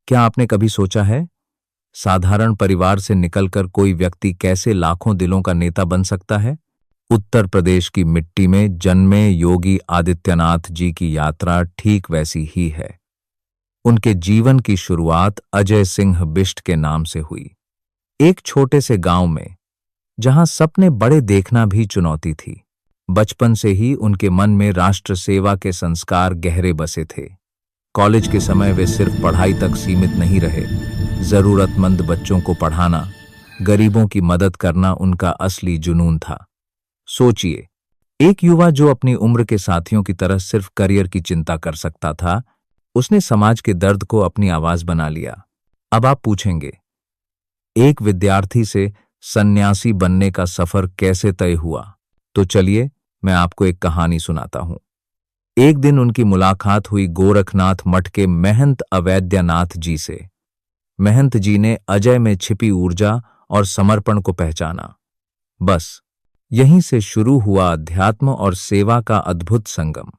क्या आपने कभी सोचा है, साधारण परिवार से निकलकर कोई व्यक्ति कैसे लाखों दिलों का नेता बन सकता है? उत्तर प्रदेश की मिट्टी में जन्मे योगी आदित्यनाथ जी की यात्रा ठीक वैसी ही है। उनके जीवन की शुरुआत अजय सिंह बिष्ट के नाम से हुई, एक छोटे से गांव में, जहां सपने बड़े देखना भी चुनौती थी। बचपन से ही उनके मन में राष्ट्र सेवा के संस्कार गहरे बसे थे। कॉलेज के समय वे सिर्फ पढ़ाई तक सीमित नहीं रहे। जरूरतमंद बच्चों को पढ़ाना, गरीबों की मदद करना उनका असली जुनून था। सोचिए, एक युवा जो अपनी उम्र के साथियों की तरह सिर्फ करियर की चिंता कर सकता था, उसने समाज के दर्द को अपनी आवाज बना लिया। अब आप पूछेंगे, एक विद्यार्थी से सन्यासी बनने का सफर कैसे तय हुआ? तो चलिए, मैं आपको एक कहानी सुनाता हूं। एक दिन उनकी मुलाकात हुई गोरखनाथ मठ के महंत अवैद्यनाथ जी से। महंत जी ने अजय में छिपी ऊर्जा और समर्पण को पहचाना। बस यहीं से शुरू हुआ अध्यात्म और सेवा का अद्भुत संगम।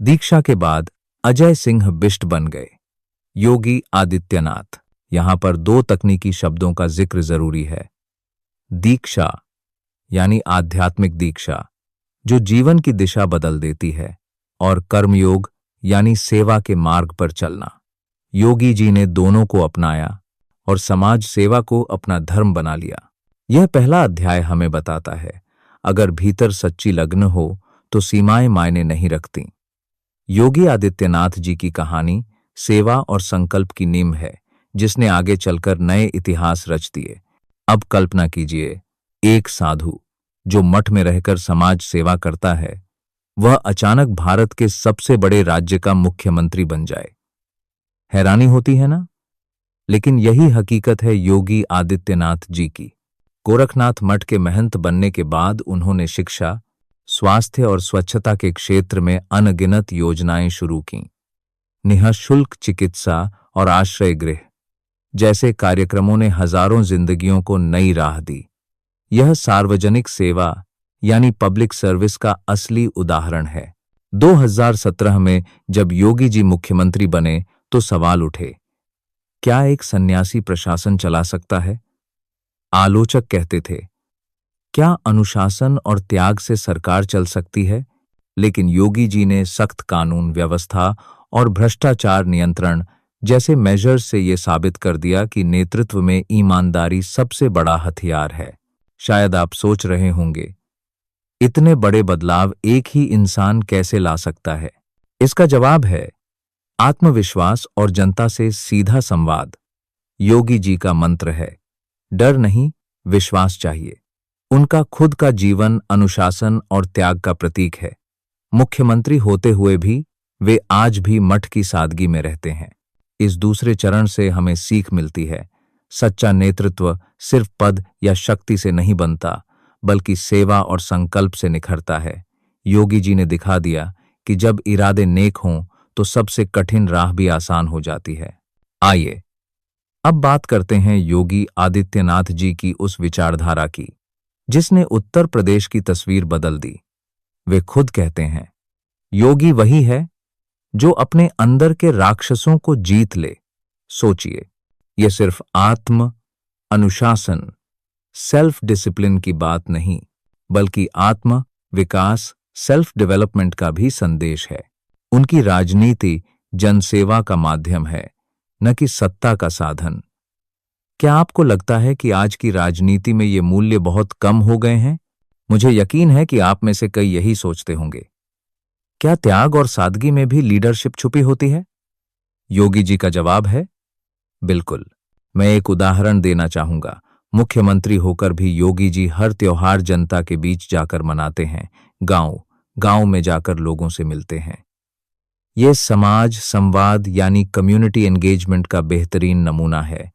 दीक्षा के बाद अजय सिंह बिष्ट बन गए योगी आदित्यनाथ। यहां पर दो तकनीकी शब्दों का जिक्र जरूरी है। दीक्षा यानी आध्यात्मिक दीक्षा, जो जीवन की दिशा बदल देती है, और कर्मयोग यानी सेवा के मार्ग पर चलना। योगी जी ने दोनों को अपनाया और समाज सेवा को अपना धर्म बना लिया। यह पहला अध्याय हमें बताता है, अगर भीतर सच्ची लगन हो तो सीमाएं मायने नहीं रखती। योगी आदित्यनाथ जी की कहानी सेवा और संकल्प की नींव है, जिसने आगे चलकर नए इतिहास रच दिए। अब कल्पना कीजिए, एक साधु जो मठ में रहकर समाज सेवा करता है, वह अचानक भारत के सबसे बड़े राज्य का मुख्यमंत्री बन जाए। हैरानी होती है ना? लेकिन यही हकीकत है योगी आदित्यनाथ जी की। गोरखनाथ मठ के महंत बनने के बाद उन्होंने शिक्षा, स्वास्थ्य और स्वच्छता के क्षेत्र में अनगिनत योजनाएं शुरू कीं। निःशुल्क चिकित्सा और आश्रय गृह जैसे कार्यक्रमों ने हजारों जिंदगियों को नई राह दी। यह सार्वजनिक सेवा यानी पब्लिक सर्विस का असली उदाहरण है। 2017 में जब योगी जी मुख्यमंत्री बने तो सवाल उठे, क्या एक सन्यासी प्रशासन चला सकता है? आलोचक कहते थे, क्या अनुशासन और त्याग से सरकार चल सकती है? लेकिन योगी जी ने सख्त कानून व्यवस्था और भ्रष्टाचार नियंत्रण जैसे मेजर्स से यह साबित कर दिया कि नेतृत्व में ईमानदारी सबसे बड़ा हथियार है। शायद आप सोच रहे होंगे, इतने बड़े बदलाव एक ही इंसान कैसे ला सकता है? इसका जवाब है आत्मविश्वास और जनता से सीधा संवाद। योगी जी का मंत्र है, डर नहीं, विश्वास चाहिए। उनका खुद का जीवन अनुशासन और त्याग का प्रतीक है। मुख्यमंत्री होते हुए भी वे आज भी मठ की सादगी में रहते हैं। इस दूसरे चरण से हमें सीख मिलती है, सच्चा नेतृत्व सिर्फ पद या शक्ति से नहीं बनता, बल्कि सेवा और संकल्प से निखरता है। योगी जी ने दिखा दिया कि जब इरादे नेक हों तो सबसे कठिन राह भी आसान हो जाती है। आइए अब बात करते हैं योगी आदित्यनाथ जी की उस विचारधारा की, जिसने उत्तर प्रदेश की तस्वीर बदल दी। वे खुद कहते हैं, योगी वही है जो अपने अंदर के राक्षसों को जीत ले। सोचिए, यह सिर्फ आत्म अनुशासन, सेल्फ डिसिप्लिन की बात नहीं, बल्कि आत्म विकास, सेल्फ डेवलपमेंट का भी संदेश है। उनकी राजनीति जनसेवा का माध्यम है, न कि सत्ता का साधन। क्या आपको लगता है कि आज की राजनीति में ये मूल्य बहुत कम हो गए हैं? मुझे यकीन है कि आप में से कई यही सोचते होंगे। क्या त्याग और सादगी में भी लीडरशिप छुपी होती है? योगी जी का जवाब है, बिल्कुल। मैं एक उदाहरण देना चाहूंगा। मुख्यमंत्री होकर भी योगी जी हर त्योहार जनता के बीच जाकर मनाते हैं, गांव गांव में जाकर लोगों से मिलते हैं। ये समाज संवाद यानी कम्युनिटी एंगेजमेंट का बेहतरीन नमूना है,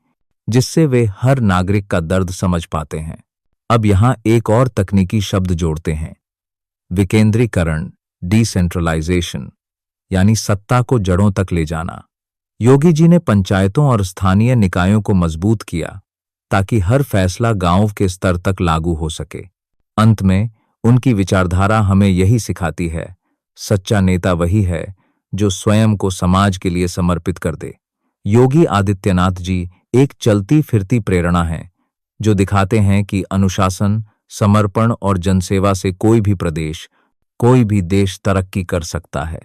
जिससे वे हर नागरिक का दर्द समझ पाते हैं। अब यहां एक और तकनीकी शब्द जोड़ते हैं, विकेंद्रीकरण, डिसेंट्रलाइजेशन, यानी सत्ता को जड़ों तक ले जाना। योगी जी ने पंचायतों और स्थानीय निकायों को मजबूत किया ताकि हर फैसला गांव के स्तर तक लागू हो सके। अंत में उनकी विचारधारा हमें यही सिखाती है, सच्चा नेता वही है जो स्वयं को समाज के लिए समर्पित कर दे, योगी आदित्यनाथ जी एक चलती फिरती प्रेरणा है, जो दिखाते हैं कि अनुशासन, समर्पण और जनसेवा से कोई भी प्रदेश, कोई भी देश तरक्की कर सकता है।